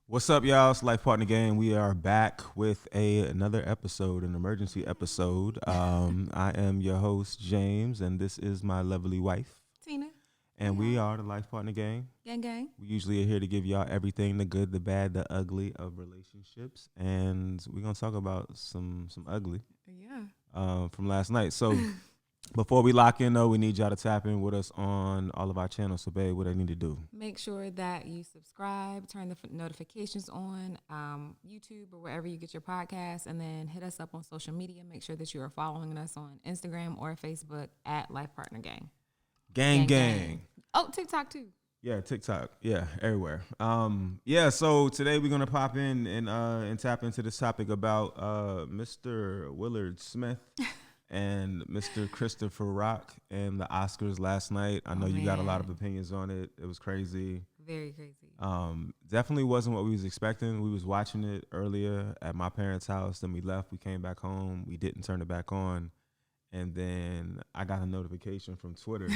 What's up, y'all? It's Life Partner Gang. We are back with another episode, an emergency episode. I am your host, James, and this is my lovely wife. Tina. And we are the Life Partner Gang. Gang, gang. We usually are here to give y'all everything, the good, the bad, the ugly of relationships. And we're going to talk about some ugly from last night. So before we lock in, though, we need y'all to tap in with us on all of our channels. So, babe, what I need to do? Make sure that you subscribe, turn the notifications on, YouTube or wherever you get your podcasts, and then hit us up on social media. Make sure that you are following us on Instagram or Facebook at Life Partner Gang. Gang. Oh, TikTok too. Yeah, TikTok. Yeah, everywhere. So today we're gonna pop in and tap into this topic about Mr. Willard Smith and Mr. Christopher Rock and the Oscars last night. I know you got a lot of opinions on it. It was crazy. Very crazy. Definitely wasn't what we was expecting. We was watching it earlier at my parents' house. Then we left. We came back home. We didn't turn it back on. And then I got a notification from Twitter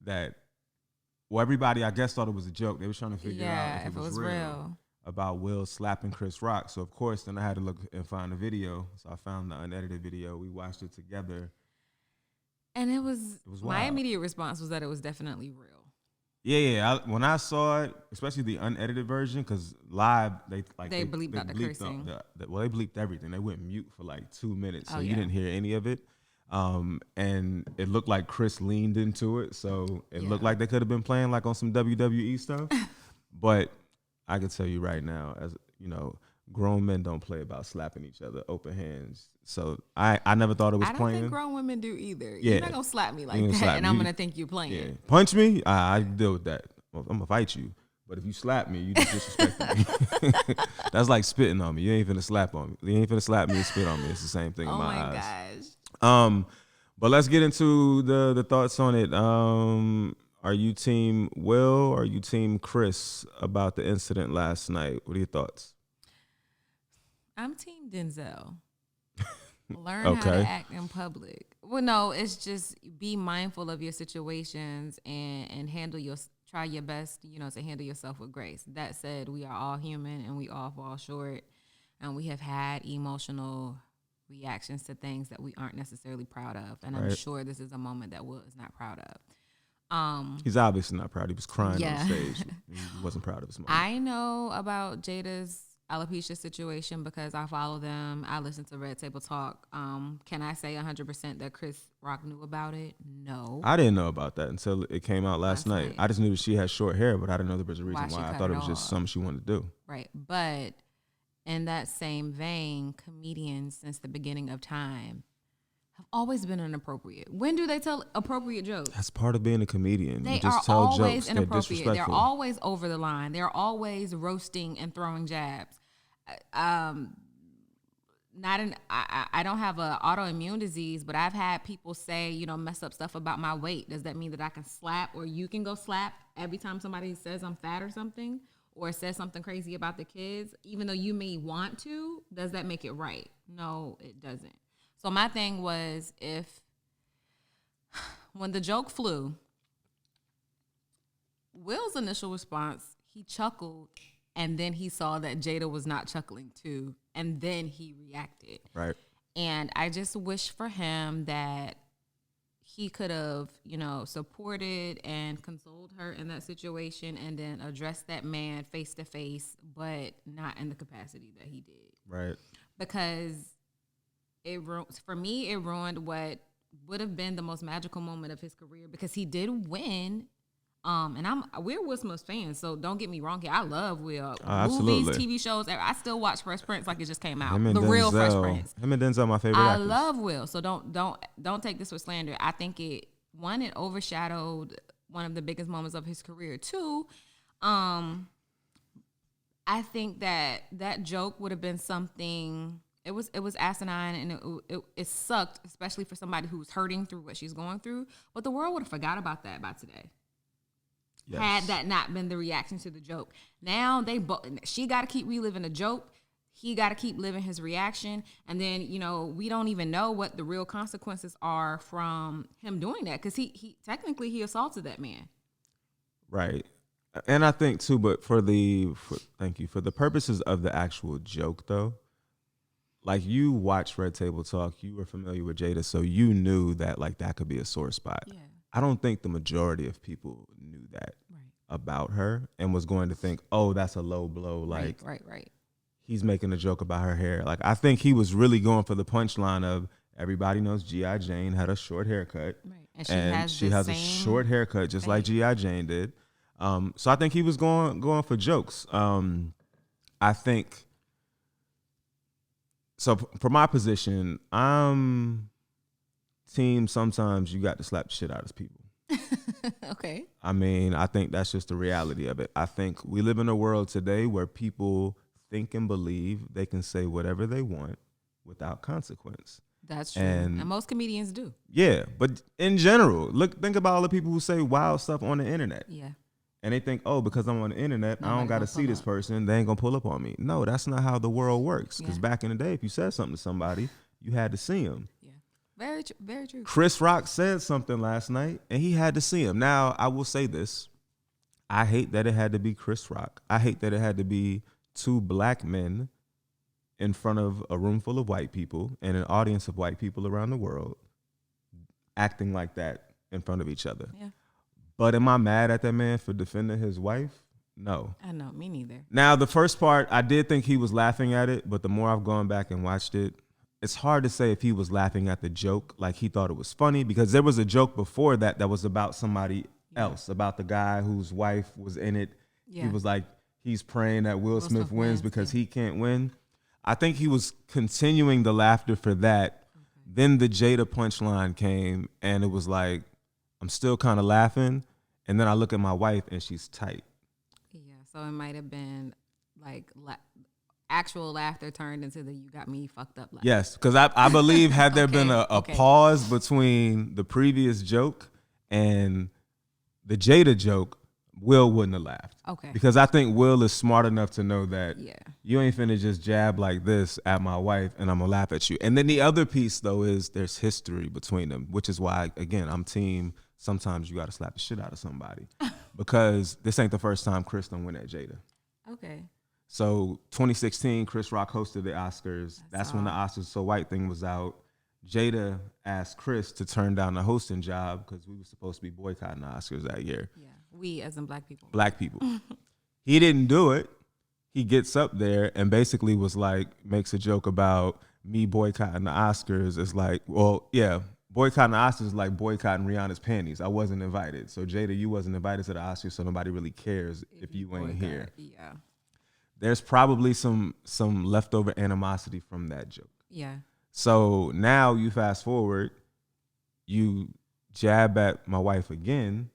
that, well, everybody, I guess, thought it was a joke. They were trying to figure out if it was real about Will slapping Chris Rock. So, of course, then I had to look and find the video. So I found the unedited video. We watched it together. And it was my wild. immediate response was that it was definitely real. Yeah. When I saw it, especially the unedited version, because live, they bleeped out the cursing. They bleeped everything. They went mute for like 2 minutes. So you yeah. didn't hear any of it. And it looked like Chris leaned into it. So it looked like they could have been playing like on some WWE stuff. But I can tell you right now, as you know, grown men don't play about slapping each other, open hands. So I never thought it was playing. I don't think grown women do either. Yeah. You're not going to slap me like that, and I'm going to think you're playing. Yeah. Punch me, I deal with that. I'm going to fight you. But if you slap me, you just disrespect me. That's like spitting on me. You ain't finna slap on me. You ain't finna slap me and spit on me. It's the same thing in my eyes. Gosh. But let's get into the thoughts on it. Are you team Will or are you team Chris about the incident last night? What are your thoughts? I'm team Denzel. Learn how to act in public. Well, no, it's just be mindful of your situations and try your best, to handle yourself with grace. That said, we are all human and we all fall short, and we have had emotional reactions to things that we aren't necessarily proud of. And I'm sure this is a moment that Will is not proud of. He's obviously not proud. He was crying on stage. He wasn't proud of his moment. I know about Jada's alopecia situation because I follow them. I listen to Red Table Talk. Can I say 100% that Chris Rock knew about it? No. I didn't know about that until it came out last night. I just knew that she had short hair, but I didn't know there was a reason why. I thought it was just something she wanted to do. Right. But in that same vein, comedians since the beginning of time have always been inappropriate. When do they tell appropriate jokes? That's part of being a comedian. They you just are tell always jokes. inappropriate. They're always over the line. They're always roasting and throwing jabs. I don't have an autoimmune disease, but I've had people say, mess up stuff about my weight. Does that mean that I can slap, or you can go slap every time somebody says I'm fat or something, or says something crazy about the kids, even though you may want to? Does that make it right? No, it doesn't. So my thing was, when the joke flew, Will's initial response, he chuckled, and then he saw that Jada was not chuckling too, and then he reacted. Right. And I just wish for him that he could have, supported and consoled her in that situation, and then addressed that man face to face, but not in the capacity that he did. Right. Because for me, it ruined what would have been the most magical moment of his career, because he did win. And we're Will Smith's fans, so don't get me wrong here. I love Will. Movies, TV shows. I still watch Fresh Prince like it just came out. The real Fresh Prince. Him and Denzel, my favorite actors. I love Will, so don't take this with slander. I think it overshadowed one of the biggest moments of his career. Two, I think that joke would have been something. It was asinine, and it sucked, especially for somebody who's hurting through what she's going through. But the world would have forgot about that by today. Yes. Had that not been the reaction to the joke. Now she got to keep reliving the joke. He got to keep living his reaction. And then, we don't even know what the real consequences are from him doing that, because he technically assaulted that man. Right. And I think too, but thank you, for the purposes of the actual joke though, like you watched Red Table Talk, you were familiar with Jada, so you knew that like that could be a sore spot. Yeah. I don't think the majority of people knew that Right. about her and was going to think, oh, that's a low blow. Like, Right. he's making a joke about her hair. Like, I think he was really going for the punchline of everybody knows G.I. Jane had a short haircut. Right. And she has a short haircut just like G.I. Jane did. So I think he was going for jokes. I think, so for my position, I'm team sometimes you got to slap the shit out of people. Okay. I mean, I think that's just the reality of it. I think we live in a world today where people think and believe they can say whatever they want without consequence. That's true. And most comedians do. Yeah, but in general, think about all the people who say wild stuff on the internet. Yeah. And they think, oh, because I'm on the internet, I don't got to see this person. They ain't going to pull up on me. No, that's not how the world works. Because back in the day, if you said something to somebody, you had to see them. Yeah. Very true. Chris Rock said something last night, and he had to see him. Now, I will say this. I hate that it had to be Chris Rock. I hate that it had to be two black men in front of a room full of white people and an audience of white people around the world acting like that in front of each other. Yeah. But am I mad at that man for defending his wife? No. I know, me neither. Now, the first part, I did think he was laughing at it, but the more I've gone back and watched it, it's hard to say if he was laughing at the joke, like he thought it was funny, because there was a joke before that was about somebody else, about the guy whose wife was in it. Yeah. He was like, he's praying that Will Smith wins because he can't win. I think he was continuing the laughter for that. Okay. Then the Jada punchline came, and it was like, I'm still kind of laughing, and then I look at my wife, and she's tight. Yeah, so it might have been like actual laughter turned into the "you got me fucked up" laughter. Yes, because I believe had there been a pause between the previous joke and the Jada joke, Will wouldn't have laughed. Okay. Because I think Will is smart enough to know that you ain't finna just jab like this at my wife and I'm gonna laugh at you. And then the other piece though is there's history between them, which is why, again, I'm team sometimes you gotta slap the shit out of somebody. Because this ain't the first time Chris done went at Jada. Okay. So 2016, Chris Rock hosted the Oscars. That's when the Oscars So White thing was out. Jada asked Chris to turn down the hosting job because we were supposed to be boycotting the Oscars that year. Yeah, we as in black people. Black people. He didn't do it. He gets up there and basically was like, makes a joke about me boycotting the Oscars. It's like, well, yeah, boycotting the Oscars is like boycotting Rihanna's panties. I wasn't invited. So Jada, you wasn't invited to the Oscars, so nobody really cares if you ain't here. Yeah. There's probably some leftover animosity from that joke. Yeah. So now you fast forward, you jab at my wife again.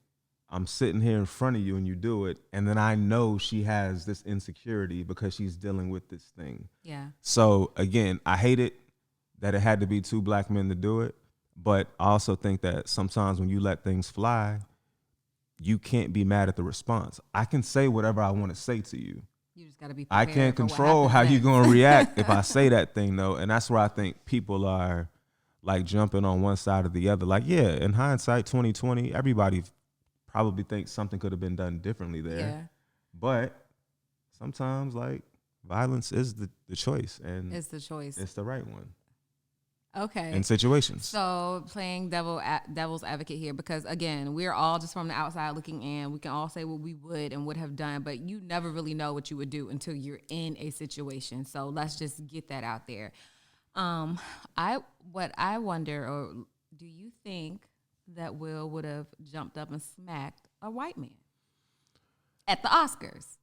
I'm sitting here in front of you and you do it. And then I know she has this insecurity because she's dealing with this thing. Yeah. So again, I hate it that it had to be two black men to do it. But I also think that sometimes when you let things fly, you can't be mad at the response. I can say whatever I want to say to you. You just gotta be I can't control how you're gonna react if I say that thing though. And that's where I think people are like jumping on one side or the other. Like, yeah, in hindsight, 2020, everybody probably thinks something could have been done differently there. Yeah. But sometimes like violence is the choice. And it's the choice. It's the right one. Okay. In situations. So playing devil's advocate here, because again, we're all just from the outside looking in. We can all say what we would and would have done, but you never really know what you would do until you're in a situation. So let's just get that out there. What I wonder, or do you think that Will would have jumped up and smacked a white man at the Oscars?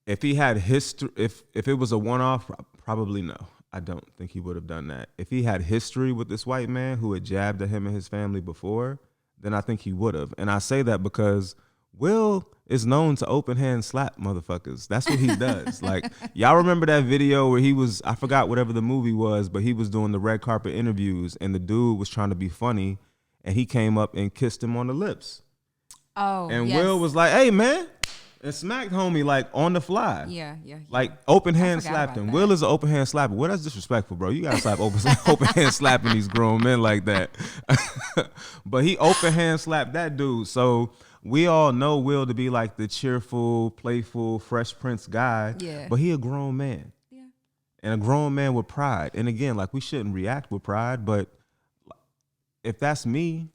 If he had history, if it was a one-off, probably no. I don't think he would have done that. If he had history with this white man who had jabbed at him and his family before, then I think he would have. And I say that because Will is known to open hand slap motherfuckers. That's what he does. Like, y'all remember that video where he was, I forgot whatever the movie was, but he was doing the red carpet interviews and the dude was trying to be funny and he came up and kissed him on the lips. Oh, and yes. Will was like, hey, man. And smacked homie like on the fly. Yeah. Like open hand slapped him. Will is an open hand slapper. Well, that's disrespectful, bro. You gotta stop open hand slapping these grown men like that. But he open hand slapped that dude. So we all know Will to be like the cheerful, playful, Fresh Prince guy. Yeah. But he a grown man. Yeah. And a grown man with pride. And again, like we shouldn't react with pride, but if that's me,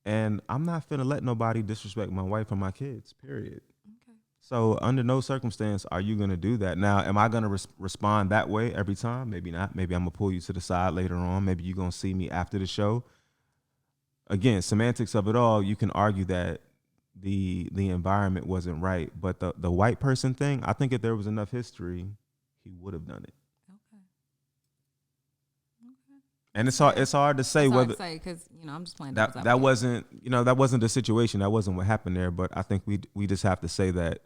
and I'm not finna let nobody disrespect my wife or my kids, period. Okay. So under no circumstance are you gonna do that. Now, am I gonna respond that way every time? Maybe not. Maybe I'm gonna pull you to the side later on. Maybe you're gonna see me after the show. Again, semantics of it all, you can argue that the environment wasn't right. But the white person thing, I think if there was enough history, he would have done it. Okay. And it's hard to say whether because I'm just playing that wasn't the situation. That wasn't what happened there. But I think we just have to say that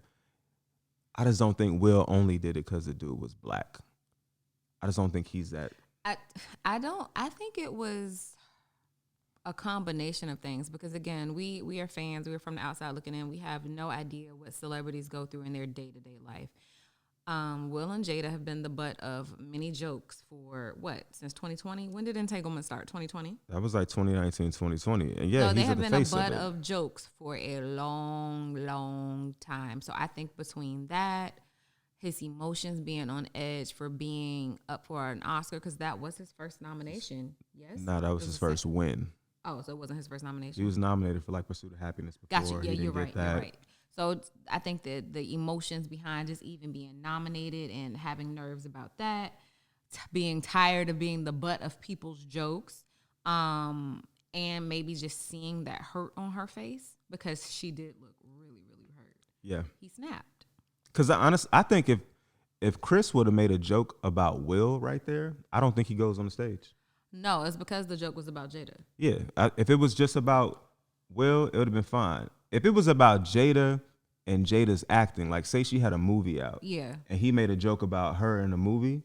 I just don't think Will only did it because the dude was black. I just don't think he's that. I think it was a combination of things because again, we are fans. We're from the outside looking in. We have no idea what celebrities go through in their day-to-day life. Will and Jada have been the butt of many jokes for since 2020? When did entanglement start? 2020? That was like 2019, 2020. And yeah, so they he's have the been a face butt of of jokes for a long, long time. So I think between that, his emotions being on edge for being up for an Oscar, because that was his first nomination. Yes? No, that was his first win. Oh, so it wasn't his first nomination? He was nominated for like Pursuit of Happiness before. Gotcha. Yeah, he didn't you're get right. You're that. right. So I think that the emotions behind just even being nominated and having nerves about that, being tired of being the butt of people's jokes, and maybe just seeing that hurt on her face because she did look really, really hurt. Yeah. He snapped. Because I think if Chris would have made a joke about Will right there, I don't think he goes on the stage. No, it's because the joke was about Jada. Yeah. If it was just about Will, it would have been fine. If it was about Jada and Jada's acting, like say she had a movie out, Yeah. and he made a joke about her in the movie,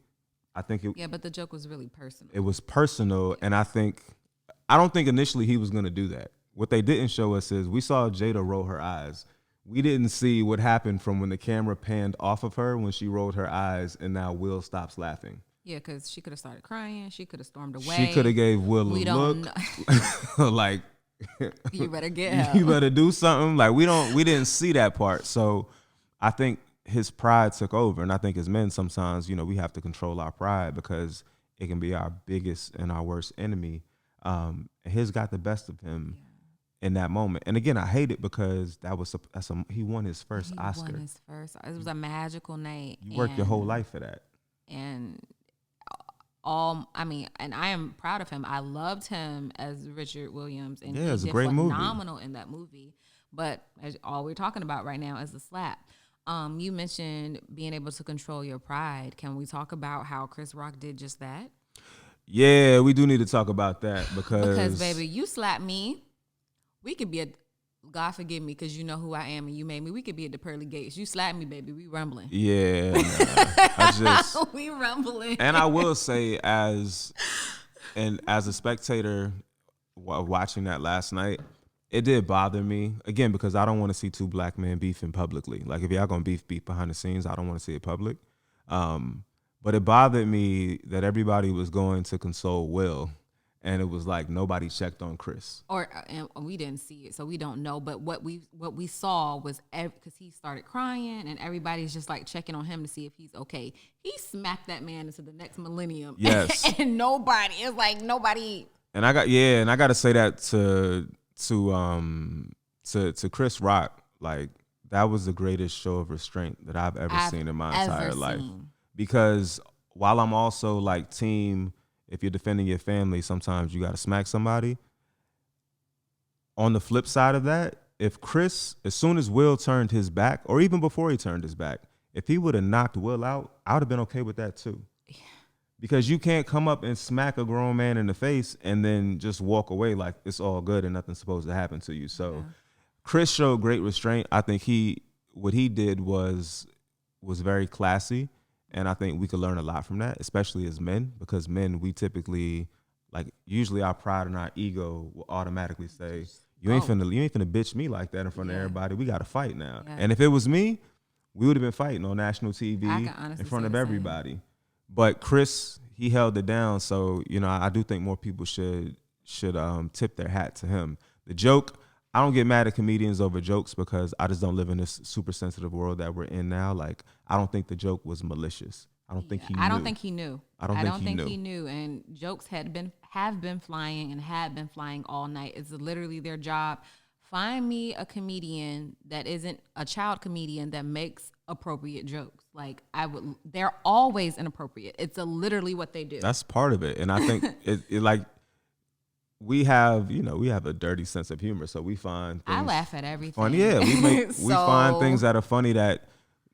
I think Yeah, but the joke was really personal. it was personal, and I don't think initially he was gonna do that. What they didn't show us is we saw Jada roll her eyes. We didn't see what happened from when the camera panned off of her when she rolled her eyes, and now Will stops laughing. Yeah, because she could have started crying. She could have stormed away. She could have gave Will a look, like. You better get help. You better do something. Like we didn't see that part. So I think his pride took over. And I think as men sometimes, we have to control our pride because it can be our biggest and our worst enemy. His got the best of him in that moment. And again, I hate it because he won his first Oscar. Won his first. It was a magical night. You worked your whole life for that. And and I am proud of him. I loved him as Richard Williams, and yeah, it's he a great movie. Phenomenal in that movie. But all we're talking about right now is the slap. You mentioned being able to control your pride. Can we talk about how Chris Rock did just that? Yeah, we do need to talk about that because baby, you slapped me. We could be God forgive me because you know who I am and you made me. We could be at the pearly gates. You slapped me, baby. We rumbling. Yeah, we rumbling. And I will say, as a spectator watching that last night, it did bother me again because I don't want to see two black men beefing publicly. Like if y'all gonna beef behind the scenes, I don't want to see it public. But it bothered me that everybody was going to console Will. And it was like nobody checked on Chris. And we didn't see it, so we don't know. But what we saw was because he started crying, and everybody's just like checking on him to see if he's okay. He smacked that man into the next millennium. Yes, and nobody. And I got to say that to Chris Rock, like that was the greatest show of restraint that I've ever seen in my entire life. Because while I'm also like team. If you're defending your family, sometimes you got to smack somebody. On the flip side of that, if Chris, as soon as Will turned his back, or even before he turned his back, if he would have knocked Will out, I would have been okay with that too. Because you can't come up and smack a grown man in the face and then just walk away like it's all good and nothing's supposed to happen to you. So Chris showed great restraint. I think what he did was very classy. And I think we could learn a lot from that, especially as men, because men, we typically, like, usually our pride and our ego will automatically say, you ain't finna bitch me like that in front of everybody. We got to fight now. Yeah. And if it was me, we would have been fighting on national TV in front of everybody. But Chris, he held it down. So, I do think more people should tip their hat to him. The joke, I don't get mad at comedians over jokes because I just don't live in this super sensitive world that we're in now. Like, I don't think the joke was malicious. I don't think he knew. I don't think he knew. I don't think he knew. And jokes have been flying and had been flying all night. It's literally their job. Find me a comedian that isn't a child comedian that makes appropriate jokes. Like, they're always inappropriate. It's literally what they do. That's part of it. And I think it like, we have a dirty sense of humor, so we find things I laugh at everything. funny. Yeah, we find things that are funny that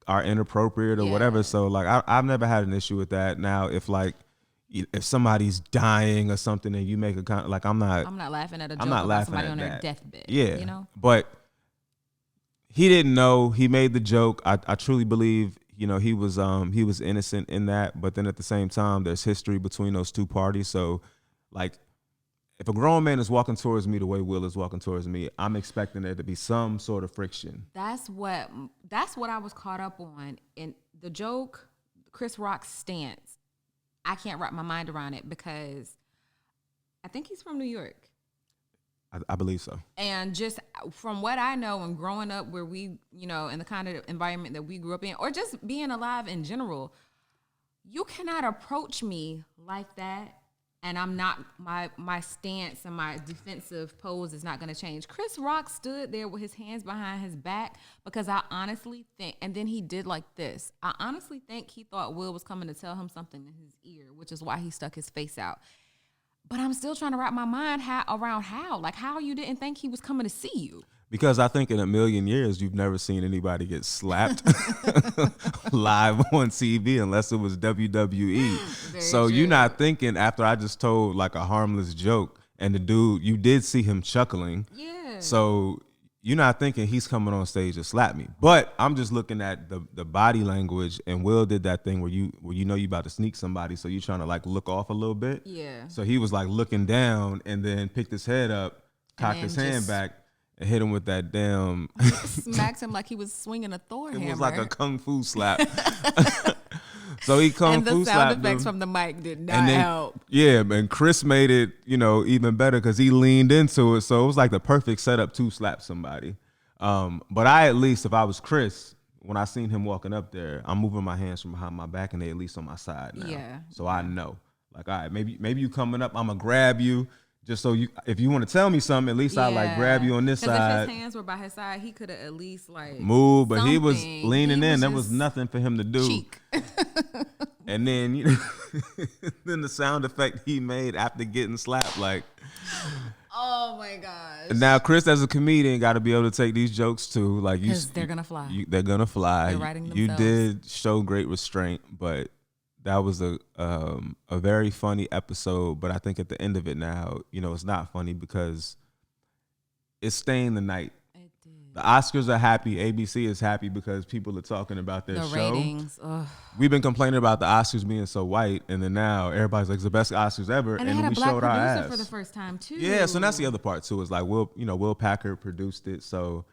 are inappropriate or whatever. So like, I've never had an issue with that. Now, if somebody's dying or something and you make a kind, like, I'm not laughing at a joke about somebody on their deathbed. Yeah, you know. But he didn't know. He made the joke. I truly believe he was innocent in that. But then at the same time, there's history between those two parties. So like, if a grown man is walking towards me the way Will is walking towards me, I'm expecting there to be some sort of friction. That's what I was caught up on. In the joke, Chris Rock's stance, I can't wrap my mind around it because I think he's from New York. I believe so. And just from what I know and growing up where we, in the kind of environment that we grew up in, or just being alive in general, you cannot approach me like that. And I'm not, my stance and my defensive pose is not going to change. Chris Rock stood there with his hands behind his back because I honestly think, and then he did like this. I honestly think he thought Will was coming to tell him something in his ear, which is why he stuck his face out. But I'm still trying to wrap my mind around how. Like, how you didn't think he was coming to see you. Because I think in a million years, you've never seen anybody get slapped live on TV unless it was WWE. So true. You're not thinking after I just told like a harmless joke and the dude, you did see him chuckling. Yeah. So you're not thinking he's coming on stage to slap me. But I'm just looking at the body language, and Will did that thing where you about to sneak somebody, so you're trying to like look off a little bit. Yeah. So he was like looking down and then picked his head up, cocked his hand back, and hit him with that damn. Smacked him like he was swinging a Thor hammer. It was like a kung fu slap. So he kung fu slapped him. And the sound effects from the mic did not help. Yeah, and Chris made it, even better because he leaned into it. So it was like the perfect setup to slap somebody. But at least, if I was Chris, when I seen him walking up there, I'm moving my hands from behind my back and they at least on my side now. Yeah. So I know. Like, all right, maybe you coming up, I'm going to grab you. Just so if you want to tell me something, at least I like grab you on this side. Because if his hands were by his side, he could have at least like moved, but he was leaning in. There was nothing for him to do. Cheek. And then then the sound effect he made after getting slapped, like, oh my gosh. Now Chris, as a comedian, got to be able to take these jokes too. Like, because they're gonna fly. They're gonna fly. They're writing themselves. You did show great restraint, but that was a very funny episode. But I think at the end of it now, it's not funny because it's staying the night. It did. The Oscars are happy. ABC is happy because people are talking about their show. Ratings. Ugh. We've been complaining about the Oscars being so white, and then now everybody's like, it's the best Oscars ever. And they had a black producer for the first time too. Yeah, so that's the other part too. Is like Will Packer produced it, so.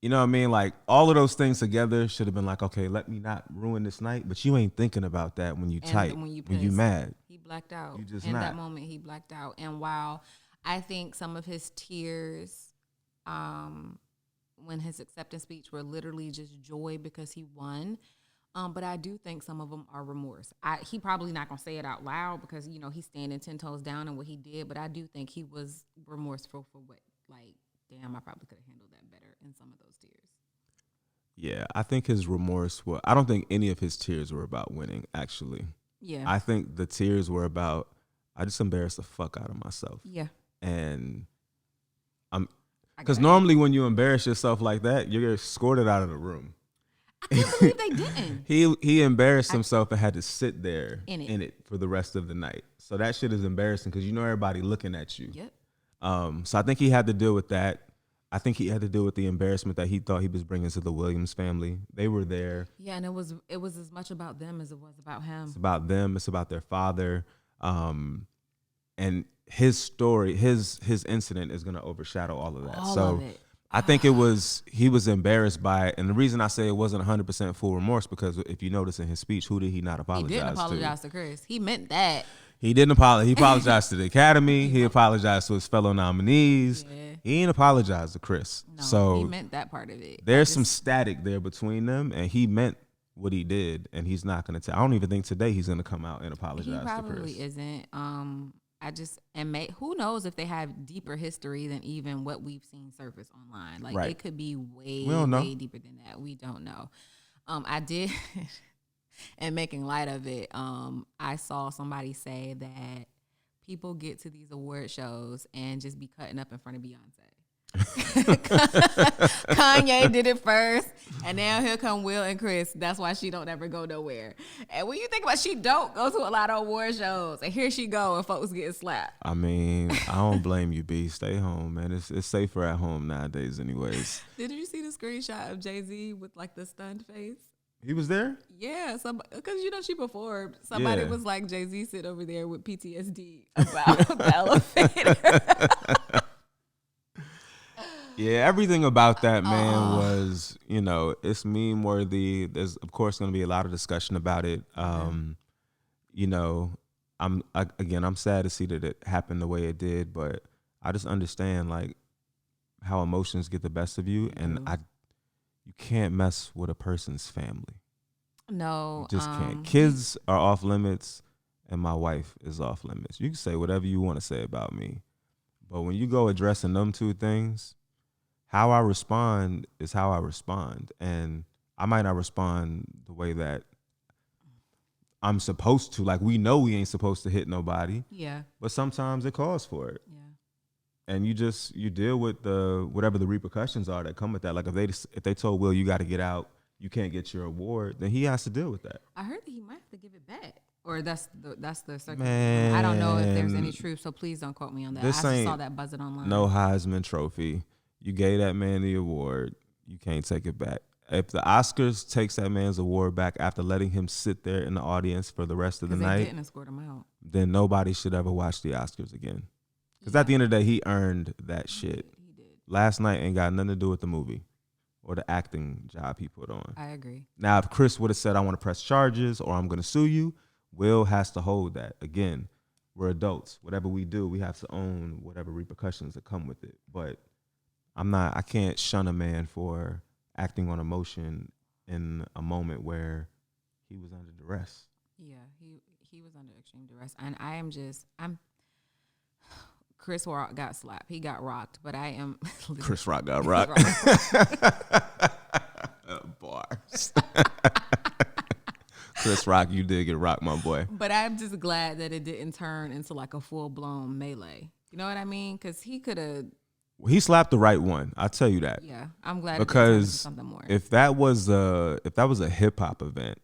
You know what I mean? Like, all of those things together should have been like, okay, let me not ruin this night. But you ain't thinking about that when you tight, when you mad. He blacked out. You just in that moment, he blacked out. And while I think some of his tears, when his acceptance speech were literally just joy because he won, but I do think some of them are remorse. He probably not gonna say it out loud because he's standing 10 toes down in what he did. But I do think he was remorseful for what, like, damn, I probably could have handled that better in some of those tears. Yeah, I think his remorse I don't think any of his tears were about winning, actually. Yeah. I think the tears were about, I just embarrassed the fuck out of myself. Yeah. And because normally when you embarrass yourself like that, you're escorted out of the room. I can't believe they didn't. He embarrassed himself and had to sit there in it for the rest of the night. So that shit is embarrassing because everybody looking at you. Yep. So I think he had to deal with that. I think he had to deal with the embarrassment that he thought he was bringing to the Williams family. They were there. Yeah, and it was as much about them as it was about him. It's about them. It's about their father. And his story, his incident is going to overshadow all of that. All of it. I think he was embarrassed by it. And the reason I say it wasn't 100% full remorse, because if you notice in his speech, who did he not apologize to? He didn't apologize to Chris. He meant that. He didn't apologize. He apologized to the Academy. He apologized to his fellow nominees. Yeah. He didn't apologize to Chris. No, so he meant that part of it. There's some static there between them, and he meant what he did, and he's not going to tell. I don't even think today he's going to come out and apologize to Chris. He probably isn't. Who knows if they have deeper history than even what we've seen surface online. Like, it could be way deeper than that. We don't know. I did, and making light of it, I saw somebody say that people get to these award shows and just be cutting up in front of Beyonce. Kanye did it first, and now here come Will and Chris. That's why she don't ever go nowhere. And when you think about it, she don't go to a lot of award shows, and here she go, and folks getting slapped. I mean, I don't blame you, B. Stay home, man. It's safer at home nowadays, anyways. Did you see the screenshot of Jay-Z with like the stunned face? He was there? Yeah, because she performed. Somebody was like, Jay-Z sit over there with PTSD about the elevator. Yeah, everything about that, man, was, it's meme worthy. There's, of course, going to be a lot of discussion about it. I'm sad to see that it happened the way it did, but I just understand like how emotions get the best of you, and you can't mess with a person's family. No, you just can't. Kids are off limits, and my wife is off limits. You can say whatever you want to say about me, but when you go addressing them two things, how I respond is how I respond. And I might not respond the way that I'm supposed to. Like, we know we ain't supposed to hit nobody. Yeah. But sometimes it calls for it. Yeah. And you deal with whatever the repercussions are that come with that. Like, if they told Will, you got to get out, you can't get your award, then he has to deal with that. I heard that he might have to give it back. Or that's the circumstance. Man, I don't know if there's any truth, so please don't quote me on that. I just saw that buzzing online. No Heisman Trophy. You gave that man the award. You can't take it back. If the Oscars takes that man's award back after letting him sit there in the audience for the rest of the night, they didn't escort him out, then nobody should ever watch the Oscars again. Because at the end of the day, he earned that shit. He did. Last night ain't got nothing to do with the movie or the acting job he put on. I agree. Now, if Chris would have said, I want to press charges or I'm going to sue you, Will has to hold that. Again, we're adults. Whatever we do, we have to own whatever repercussions that come with it. But I can't shun a man for acting on emotion in a moment where he was under duress. Yeah, he was under extreme duress. And Chris Rock got slapped. He got rocked, but I am. Chris Rock got rocked. Bars. Chris Rock, you did get rocked, my boy. But I'm just glad that it didn't turn into like a full-blown melee. You know what I mean? Because he could have. He slapped the right one. I'll tell you that. Yeah, I'm glad because something more. if that was a hip hop event,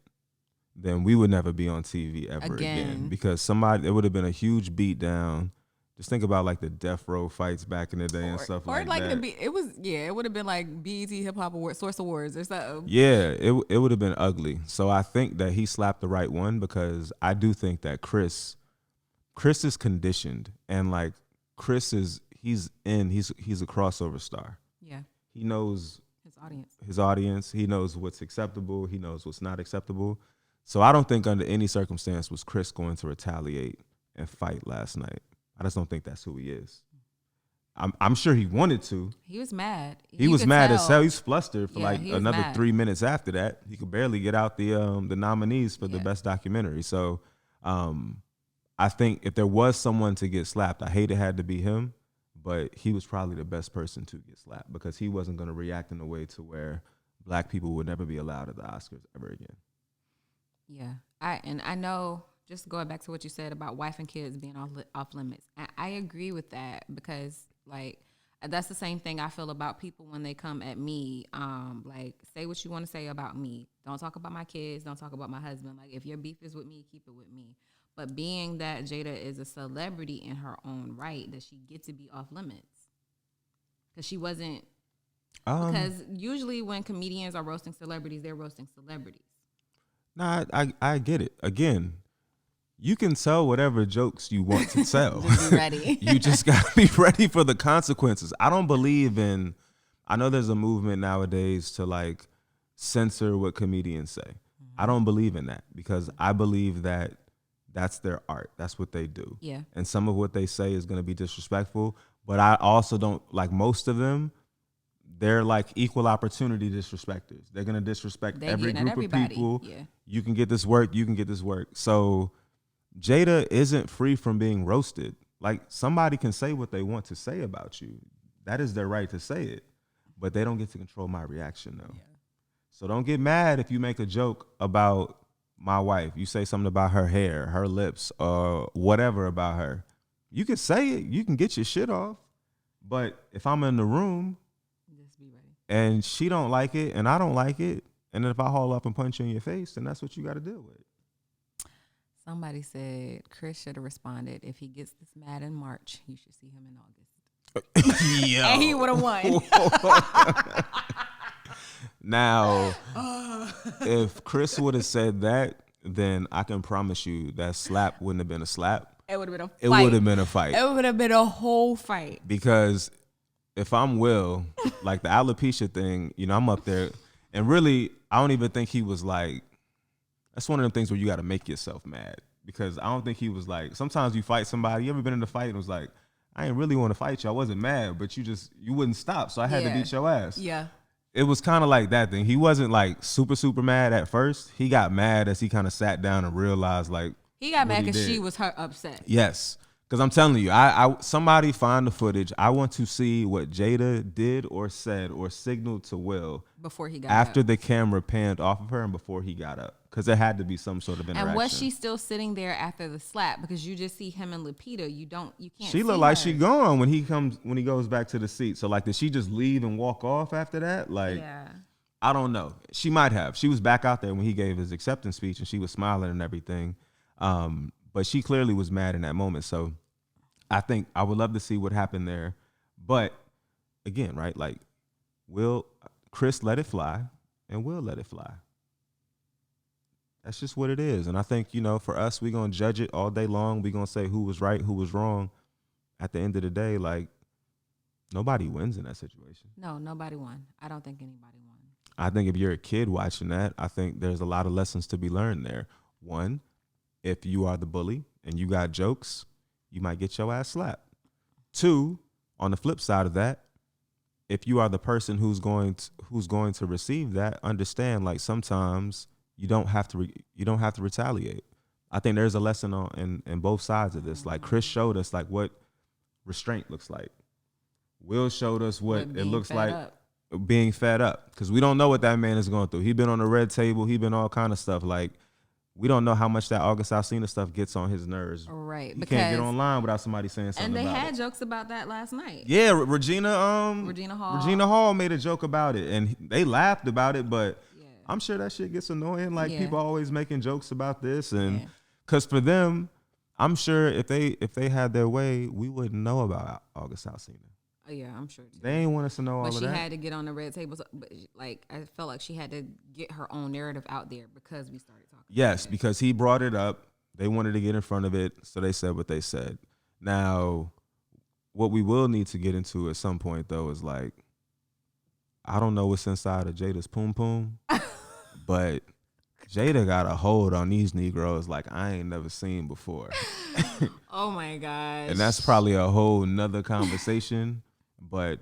then we would never be on TV ever again. Because it would have been a huge beat down. Just think about like the Death Row fights back in the day and stuff like that. It would have been like BET Hip Hop Awards, Source Awards or something. Yeah, it would have been ugly. So I think that he slapped the right one, because I do think that Chris is conditioned, and like Chris is. He's a crossover star. Yeah. He knows his audience. He knows what's acceptable. He knows what's not acceptable. So I don't think under any circumstance was Chris going to retaliate and fight last night. I just don't think that's who he is. I'm sure he wanted to. He was mad. He was mad as hell. He's flustered for another 3 minutes after that. He could barely get out the nominees for the best documentary. So I think if there was someone to get slapped, I hate it had to be him. But he was probably the best person to get slapped, because he wasn't going to react in a way to where black people would never be allowed at the Oscars ever again. Yeah. I know, just going back to what you said about wife and kids being off limits, I agree with that, because like that's the same thing I feel about people when they come at me. Like, say what you want to say about me. Don't talk about my kids. Don't talk about my husband. Like, if your beef is with me, keep it with me. But being that Jada is a celebrity in her own right, does she get to be off limits? Because she wasn't. Because usually when comedians are roasting celebrities, they're roasting celebrities. Nah, I get it. Again, you can tell whatever jokes you want to tell. Just be ready. You just got to be ready for the consequences. I don't believe in I know there's a movement nowadays to like censor what comedians say. I don't believe in that because I believe that that's their art. That's what they do. Yeah. And some of what they say is going to be disrespectful, but I also don't like most of them. They're like equal opportunity disrespectors. They're going to disrespect every group of people. Yeah. You can get this work. You can get this work. So Jada isn't free from being roasted. Like somebody can say what they want to say about you. That is their right to say it, but they don't get to control my reaction though. Yeah. So don't get mad if you make a joke about my wife. You say something about her hair, her lips, or whatever about her. You can say it. You can get your shit off. But if I'm in the room just be ready. And she don't like it and I don't like it, and then if I haul up and punch you in your face, then that's what you got to deal with. Somebody said Chris should have responded, if he gets this mad in March, you should see him in August. And he would have won. Now, if Chris would have said that, then I can promise you that slap wouldn't have been a slap. It would have been a fight. It would have been a fight. It would have been a whole fight. Because if I'm Will, like the alopecia thing, you know, I'm up there. And really, I don't even think he was like, that's one of them things where you got to make yourself mad. Because I don't think he was like, sometimes you fight somebody. You ever been in a fight and was like, I ain't really want to fight you. I wasn't mad, but you wouldn't stop. So I had to beat your ass. Yeah. It was kind of like that thing. He wasn't like super, super mad at first. He got mad as he kind of sat down and realized like, he got mad because she was upset. Yes. Because I'm telling you, somebody find the footage. I want to see what Jada did or said or signaled to Will before he got after up. The camera panned off of her and before he got up. Because there had to be some sort of interaction. And was she still sitting there after the slap? Because you just see him and Lupita. You can't. She looked like she gone when he goes back to the seat. So like, did she just leave and walk off after that? Like, yeah. I don't know. She might have. She was back out there when he gave his acceptance speech and she was smiling and everything. But she clearly was mad in that moment. So I think I would love to see what happened there. But again, right, like Chris let it fly and Will let it fly. That's just what it is. And I think, you know, for us, we're going to judge it all day long. We're going to say who was right, who was wrong. At the end of the day, like, nobody wins in that situation. No, nobody won. I don't think anybody won. I think if you're a kid watching that, I think there's a lot of lessons to be learned there. One, if you are the bully and you got jokes, you might get your ass slapped. Two, on the flip side of that, if you are the person who's going to receive that, understand like sometimes you don't have to retaliate. I think there's a lesson in both sides of this. Like Chris showed us like what restraint looks like. Will showed us what it looks like being fed up, because we don't know what that man is going through. He been on the red table. He been all kind of stuff. Like, we don't know how much that August Alsina stuff gets on his nerves. Right. You can't get online without somebody saying something about it. And they had jokes about that last night. Yeah, Regina Hall made a joke about it, and they laughed about it, but I'm sure that shit gets annoying. Like, people always making jokes about this, and because for them, I'm sure if they had their way, we wouldn't know about August Alsina. Oh, yeah, I'm sure too. They ain't want us to know all of that. But she had to get on the red table. But like, I felt like she had to get her own narrative out there because we started talking. Yes, because he brought it up. They wanted to get in front of it, so they said what they said. Now, what we will need to get into at some point, though, is like, I don't know what's inside of Jada's poom poom, but Jada got a hold on these Negroes like I ain't never seen before. Oh, my gosh. And that's probably a whole nother conversation, but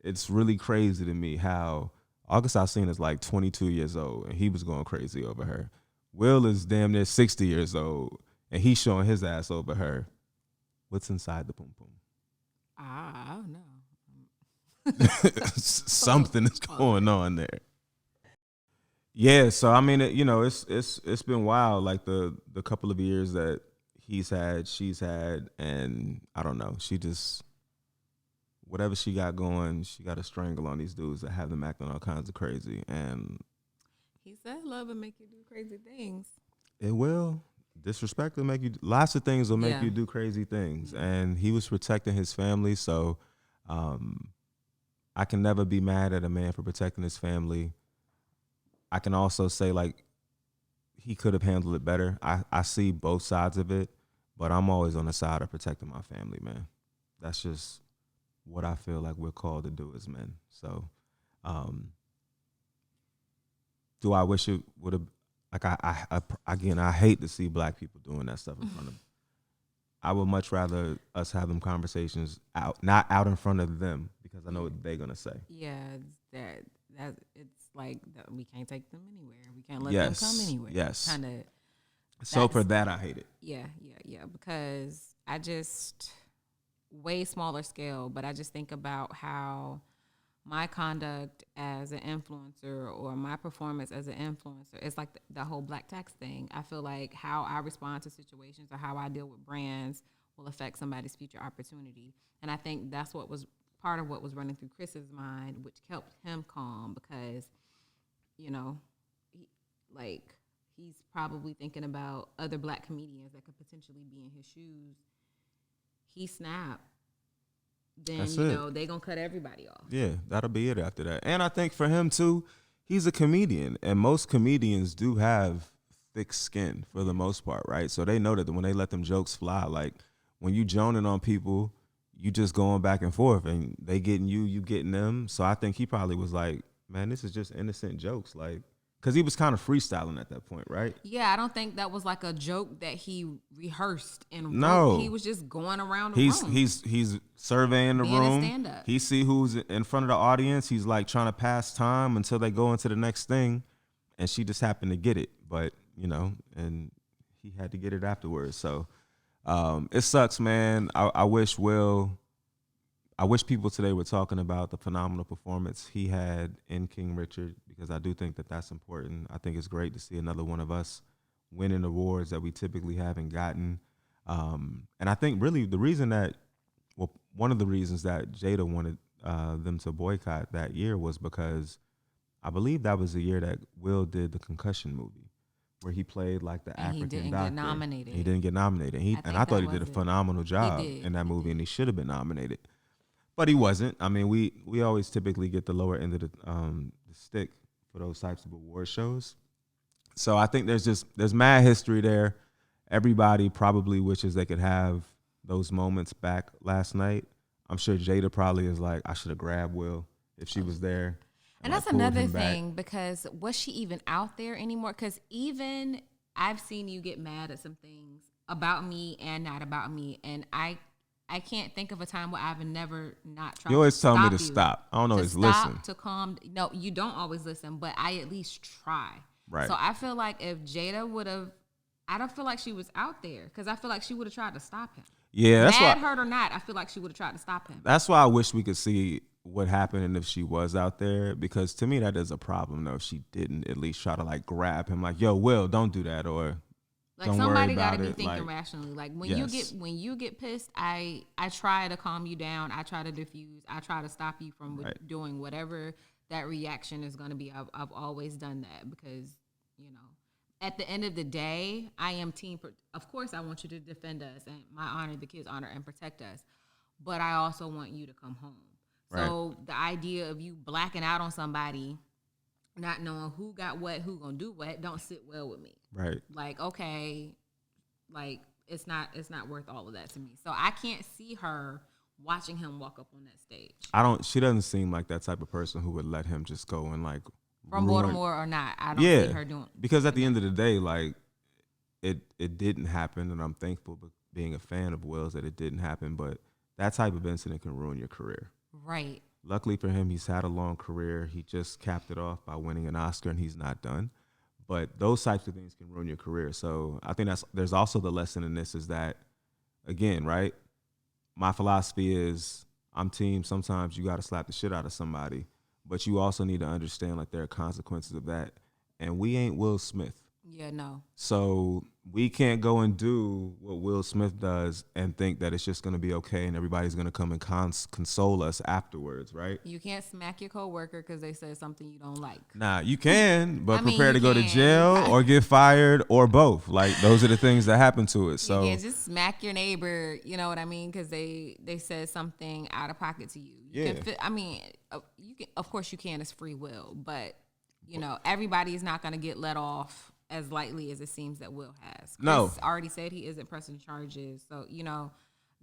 it's really crazy to me how August Alsina is like 22 years old, and he was going crazy over her. Will is damn near 60 years old, and he's showing his ass over her. What's inside the poom poom? I don't know. Something is going on there. Yeah, so I mean, it's been wild. Like the couple of years that she's had, and I don't know. She just, whatever she got going, she got a strangle on these dudes that have them acting all kinds of crazy. And he said love will make you do crazy things. It will. Disrespect will make you, lots of things will make you do crazy things. And he was protecting his family, so I can never be mad at a man for protecting his family. I can also say, like, he could have handled it better. I see both sides of it, but I'm always on the side of protecting my family, man. That's just what I feel like we're called to do as men. So Um, do I wish it would have? Like again, I hate to see black people doing that stuff in front of. I would much rather us have them conversations out, not out in front of them, because I know what they're gonna say. Yeah, that it's like we can't take them anywhere. We can't let them Yes, come anywhere. yes. Kind of. So for that, I hate it. Yeah. Because I just way smaller scale, but I just think about how my conduct as an influencer or my performance as an influencer, it's like the whole black tax thing. I feel like how I respond to situations or how I deal with brands will affect somebody's future opportunity. And I think that's what was part of what was running through Chris's mind, which kept him calm because, you know, he's probably thinking about other black comedians that could potentially be in his shoes. He snapped. Then That's you it. know they gonna cut everybody off. Yeah, that'll be it after that. And I think for him too, he's a comedian, and most comedians do have thick skin for the most part, right? So they know that when they let them jokes fly, like when you joning on people, you just going back and forth, and they getting you, you getting them. So I think he probably was like, man, this is just innocent jokes, like. Because he was kind of freestyling at that point, right? Yeah, I don't think that was like a joke that he rehearsed and wrote. No. He was just going around the room. He's surveying the Being a room. stand-up. He see who's in front of the audience. He's like trying to pass time until they go into the next thing, and she just happened to get it. But you know, and he had to get it afterwards. So it sucks, man. I wish people today were talking about the phenomenal performance he had in King Richard, because I do think that that's important. I think it's great to see another one of us winning awards that we typically haven't gotten. And I think really one of the reasons that Jada wanted them to boycott that year was because I believe that was the year that Will did the Concussion movie, where he played like the African doctor. He didn't get nominated. He didn't get nominated. I thought he did a phenomenal job in that movie, and he should have been nominated. But he wasn't. I mean, we always typically get the lower end of the stick for those types of award shows. So I think there's mad history there. Everybody probably wishes they could have those moments back last night. I'm sure Jada probably is like, I should have grabbed Will if she was there. And that's another thing, because was she even out there anymore? Because even I've seen you get mad at some things about me and not about me, and I can't think of a time where I've never not tried. You always tell me to stop. I don't always listen. To calm. No, you don't always listen, but I at least try. Right. So I feel like if Jada would have, I don't feel like she was out there, because I feel like she would have tried to stop him. Yeah, that's mad hurt or not, I feel like she would have tried to stop him. That's why I wish we could see what happened and if she was out there, because to me that is a problem though. If she didn't at least try to like grab him, like, yo, Will, don't do that, or like don't somebody got to be thinking rationally. Like when you get pissed, I try to calm you down. I try to diffuse. I try to stop you from doing whatever that reaction is going to be. I've always done that because, you know, at the end of the day, I am team. Of course, I want you to defend us and my honor, the kids' honor, and protect us. But I also want you to come home. Right. So the idea of you blacking out on somebody, not knowing who got what, who gonna do what, don't sit well with me. Right. Like, okay, like it's not worth all of that to me. So I can't see her watching him walk up on that stage. She doesn't seem like that type of person who would let him just go and like from Baltimore or not. I don't see her doing. Because at the end of the day, like it didn't happen, and I'm thankful, but being a fan of Will's, that it didn't happen. But that type of incident can ruin your career. Right. Luckily for him, he's had a long career. He just capped it off by winning an Oscar, and he's not done. But those types of things can ruin your career. So I think there's also the lesson in this is that, again, right, my philosophy is I'm team. Sometimes you got to slap the shit out of somebody, but you also need to understand like there are consequences of that. And we ain't Will Smith. Yeah, no. So we can't go and do what Will Smith does and think that it's just going to be okay and everybody's going to come and console us afterwards, right? You can't smack your coworker because they said something you don't like. Nah, you can, but prepare to go to jail or get fired or both. Like, those are the things that happen to it. So you can't just smack your neighbor, you know what I mean? Because they said something out of pocket to you. You can, of course you can, it's free will, but, you know, everybody is not going to get let off as lightly as it seems that Will has. Chris already said he isn't pressing charges, so you know,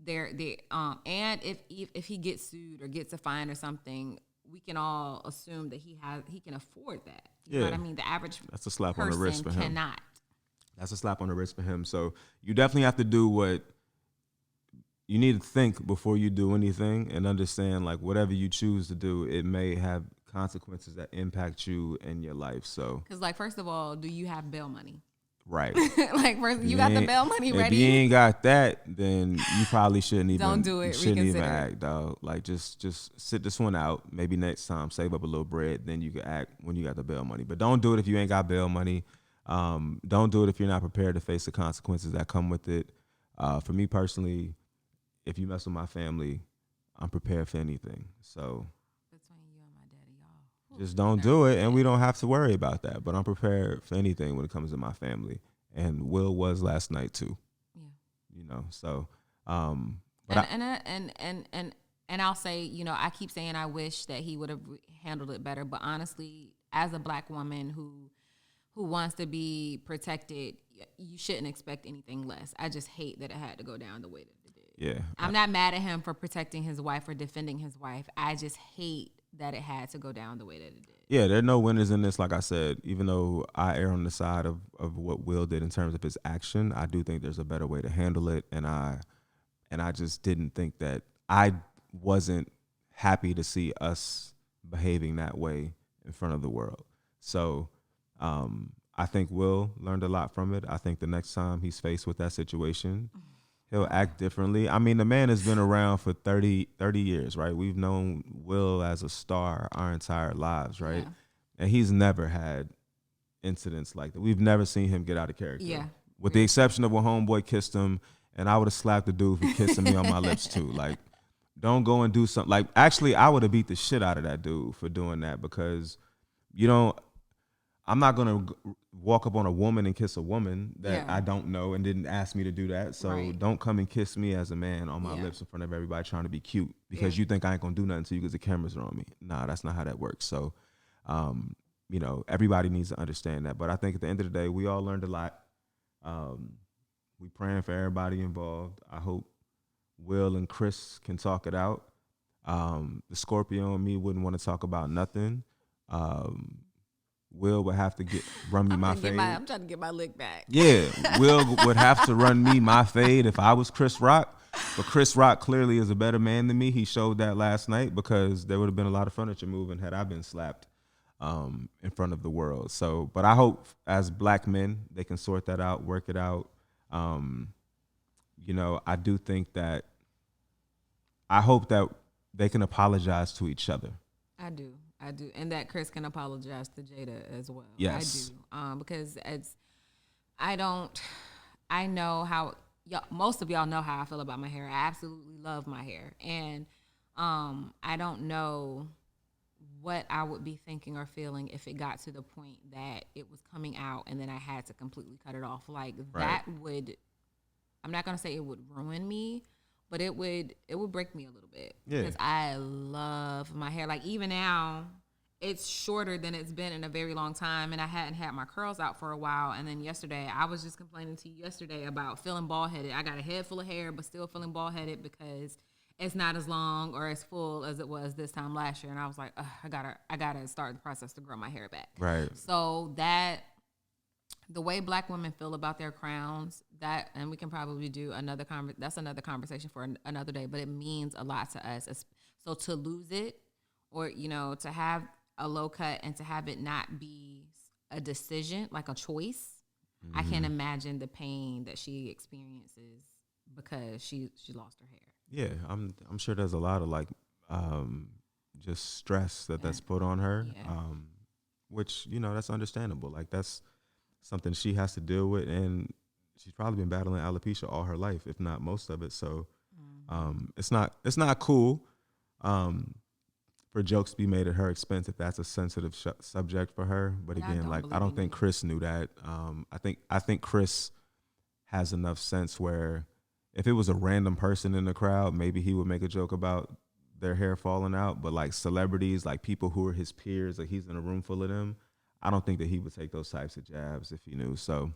and if he gets sued or gets a fine or something, we can all assume that he can afford that. You know Yeah. what I mean? The average That's a slap on the wrist person for him. cannot. That's a slap on the wrist for him. So you definitely have to do what you need to think before you do anything and understand like whatever you choose to do, it may have consequences that impact you in your life. So, Because, like, first of all, do you have bail money? right. Like, first, you got the bail money If ready? you ain't got that, then you probably shouldn't even Don't do it. shouldn't even Reconsider. act, dog. Like just sit this one out. Maybe next time save up a little bread, then you can act when you got the bail money. But don't do it if you ain't got bail money. Don't do it if you're not prepared to face the consequences that come with it. For me personally, if you mess with my family, I'm prepared for anything. So Between you and my daddy, y'all. just don't do it, and we don't have to worry about that. But I'm prepared for anything when it comes to my family. And Will was last night too. Yeah. You know, so but and I'll say, you know, I keep saying I wish that he would have handled it better, but honestly, as a black woman who wants to be protected, you shouldn't expect anything less. I just hate that it had to go down the way that it did. yeah, I'm not mad at him for protecting his wife or defending his wife. I just hate that it had to go down the way that it did. yeah, there are no winners in this. Like I said, even though I err on the side of what Will did in terms of his action, I do think there's a better way to handle it, and I just didn't think that I wasn't happy to see us behaving that way in front of the world. So I think Will learned a lot from it. I think the next time he's faced with that situation, he'll act differently. I mean, the man has been around for 30 years, right? We've known Will as a star our entire lives, right? Yeah. And he's never had incidents like that. We've never seen him get out of character. Yeah. With the exception of when homeboy kissed him, and I would have slapped the dude for kissing me on my lips too. Like, don't go and do something. Like, actually, I would have beat the shit out of that dude for doing that because you don't. I'm not gonna walk up on a woman and kiss a woman that Yeah. I don't know and didn't ask me to do that. So Right. don't come and kiss me as a man on my Yeah. lips in front of everybody trying to be cute because Yeah. you think I ain't gonna do nothing to you because the cameras are on me. Nah, that's not how that works. So, you know, everybody needs to understand that. But I think at the end of the day, we all learned a lot. We praying for everybody involved. I hope Will and Chris can talk it out. The Scorpio and me wouldn't want to talk about nothing. Will would have to run me my fade. I'm trying to get my lick back. Yeah, Will would have to run me my fade if I was Chris Rock. But Chris Rock clearly is a better man than me. He showed that last night because there would have been a lot of furniture moving had I been slapped in front of the world. So, but I hope as black men they can sort that out, work it out. You know, I do think that I hope that they can apologize to each other. I do, and that Chris can apologize to Jada as well. Yes. I do, because I know how most of y'all know how I feel about my hair. I absolutely love my hair, and I don't know what I would be thinking or feeling if it got to the point that it was coming out and then I had to completely cut it off. Like that would, I'm not gonna say it would ruin me, but it would break me a little bit. Yeah. Because I love my hair. Like even now, it's shorter than it's been in a very long time, and I hadn't had my curls out for a while. And then yesterday, I was just complaining to you yesterday about feeling bald headed. I got a head full of hair, but still feeling bald headed because it's not as long or as full as it was this time last year. And I was like, I gotta start the process to grow my hair back. Right. So the way black women feel about their crowns, and we can probably do that's another conversation for another day, but it means a lot to us. So to lose it, or, you know, to have a low cut and to have it not be a decision, like a choice, I can't imagine the pain that she experiences because she lost her hair. Yeah, I'm sure there's a lot of like just stress that's put on her, which, you know, that's understandable. Like that's something she has to deal with, and she's probably been battling alopecia all her life, if not most of it. So it's not cool for jokes to be made at her expense if that's a sensitive subject for her. But again, I don't think Chris knew that. I think Chris has enough sense where if it was a random person in the crowd, maybe he would make a joke about their hair falling out. But like celebrities, like people who are his peers, like he's in a room full of them, I don't think that he would take those types of jabs if he knew. So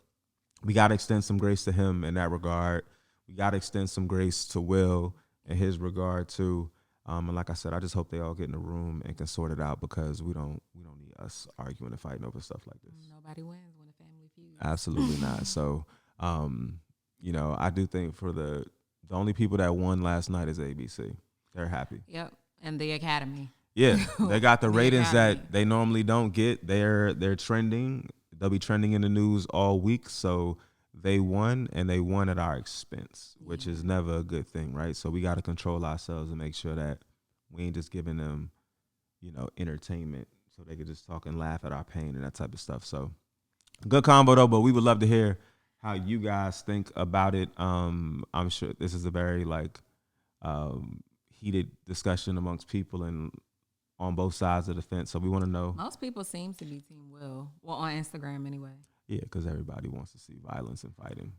we got to extend some grace to him in that regard. We got to extend some grace to Will in his regard too. And like I said, I just hope they all get in a room and can sort it out because we don't need us arguing and fighting over stuff like this. Nobody wins when a family feuds. Absolutely not. So, I do think for the only people that won last night is ABC. They're happy. Yep, and the Academy. Yeah, they got the ratings Academy. that they normally don't get. They're trending. They'll be trending in the news all week. So they won, and they won at our expense, which is never a good thing, right? So we got to control ourselves and make sure that we ain't just giving them, entertainment so they can just talk and laugh at our pain and that type of stuff. So good combo though, but we would love to hear how you guys think about it. I'm sure this is a very heated discussion amongst people and on both sides of the fence. So we want to know. Most people seem to be Team Will. Well, on Instagram anyway. Yeah, because everybody wants to see violence and fighting.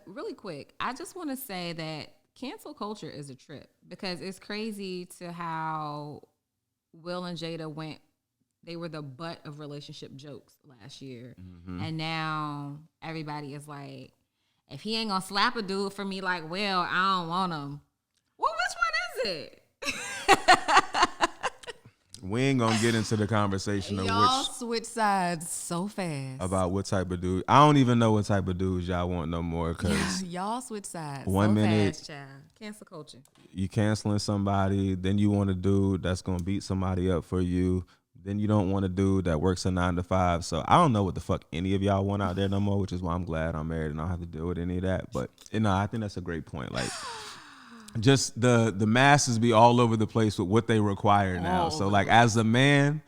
Really quick, I just want to say that cancel culture is a trip because it's crazy to how Will and Jada went. They were the butt of relationship jokes last year. Mm-hmm. And now everybody is like, if he ain't going to slap a dude for me like Will, I don't want him. Well, which one is it? We ain't gonna get into the conversation of y'all switch sides so fast about what type of dude. I don't even know what type of dudes y'all want no more. Cause y'all switch sides. One so minute, fast, child. Cancel culture. You canceling somebody, then you want a dude that's gonna beat somebody up for you. Then you don't want a dude that works a 9 to 5. So I don't know what the fuck any of y'all want out there no more, which is why I'm glad I'm married and I don't have to deal with any of that. But I think that's a great point. Like. Just the masses be all over the place with what they require now. So like as a man,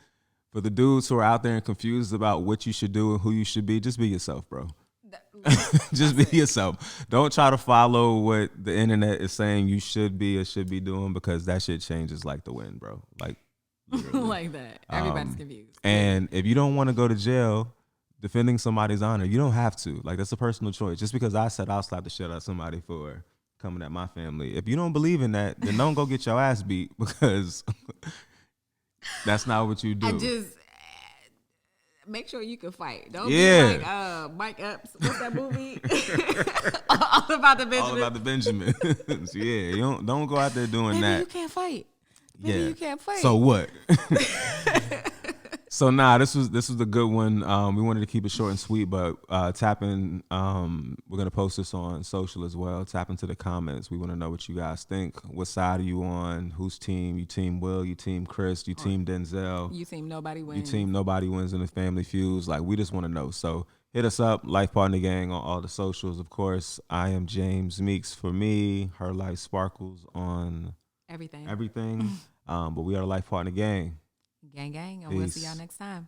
for the dudes who are out there and confused about what you should do and who you should be, just be yourself, bro. Just be yourself. Don't try to follow what the internet is saying you should be or should be doing because that shit changes like the wind, bro. Like like that. Everybody's confused. And if you don't want to go to jail defending somebody's honor, you don't have to. Like that's a personal choice. Just because I said I'll slap the shit out of somebody for coming at my family. If you don't believe in that, then don't go get your ass beat because that's not what you do. I just make sure you can fight. Don't be like Mike Epps. What's that movie? All about the Benjamins. All about the Benjamins. Yeah, you don't go out there doing that. You can't fight. Maybe you can't fight. So what? So this was a good one. We wanted to keep it short and sweet, but tap in. We're gonna post this on social as well. Tap into the comments. We want to know what you guys think. What side are you on? Whose team? You team Will? You team Chris? You team Denzel? You team nobody wins? You team nobody wins in the family feuds? Like we just want to know. So hit us up, Life Partner Gang on all the socials. Of course, I am James Meeks for me. Her Life Sparkles on everything. But we are the Life Partner Gang. Gang, and we'll see y'all next time.